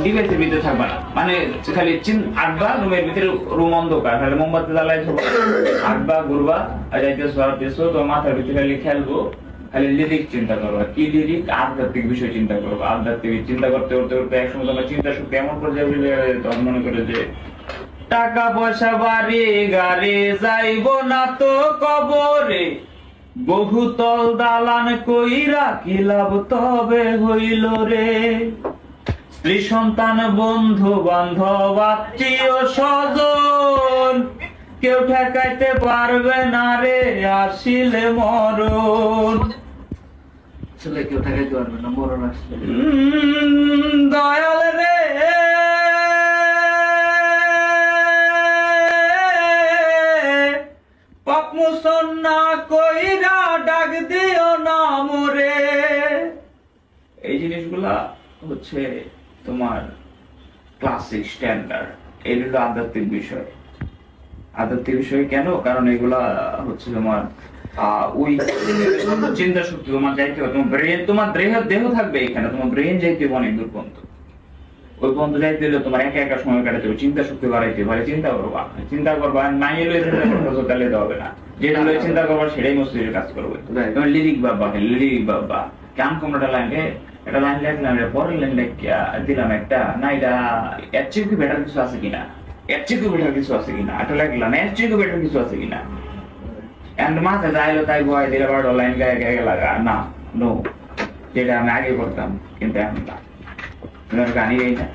ডিভাইসের ভিতরে থাকবা না, মানে খালি আঁকবা, রুমের ভিতরে রুম অন্ধকার, খালি মোমবাতি জ্বালাই আঁকবা, ঘুরবা আর যাইতেছো আর পেছো, তোমার মাথার ভিতরে খালি খেলবো, খালি লিরিক চিন্তা করবা। কি লিরিক? আধ্যাত্মিক বিষয় চিন্তা করবা। আধ্যাত্মিক চিন্তা করতে করতে করতে একসময় তোমার চিন্তা শক্তি এমন পর্যায়ে তখন মনে করে যে টাকা পয়সা বাড়ি গাড়ি যাইব না তো কবরে, বহুতল দালান কইরা কি লাভ তবে হইল রে, স্ত্রী সন্তান বন্ধু বান্ধব আত্মীয় স্বজন কেউ ঠেকাইতে পারবে না রে আসিলে মরণ। আসলে কেউ ঠেকাইতে পারবে না মরণ আসলে। দয়াল রে পাপ মোচন না কইরা ডাক দিও না মোরে। এই জিনিসগুলা হচ্ছে তোমার ক্লাসিক স্ট্যান্ডার্ড। এই হলো আধ্যাত্মিক বিষয়। আধ্যাত্মিক বিষয় কেন? কারণ এগুলা হচ্ছে তোমার ওই চিন্তা শক্তি তোমার যাইতে হবে, তোমার ব্রেন, তোমার দেহ থাকবে এখানে, তোমার ব্রেন যাইতে হবে অনেক দূর পর্যন্ত। ওই পর্যন্ত যাইতে হলে তোমার একা একা সময় কাটাতে হবে, চিন্তা শক্তি বাড়াইতে হবে, চিন্তা করবা নাই এলে তাহলে হবে না, যেটা হলে চিন্তা করবা সেটাই মস্তিষ্কের কাজ করবে। তোমার লিরিক বাবা কেমন কোনটা লাইনে একটা লাইন লিখলাম, পরের লাইন দিলাম একটা, না এটা এর চেয়ে কি বেটার কিছু আছে কিনা, এর চেয়ে কি বেটার কিছু আছে কিনা, এটা লিখলাম এর চেয়ে কি বেটার কিছু আছে কিনা, এন্ড মাথা যাইলো তাই ভয় দিলে বারো লাইন গায়ে গায়ে লাগা না, নো, যেটা আমি আগে করতাম কিন্তু এখন না, গানই গাই না।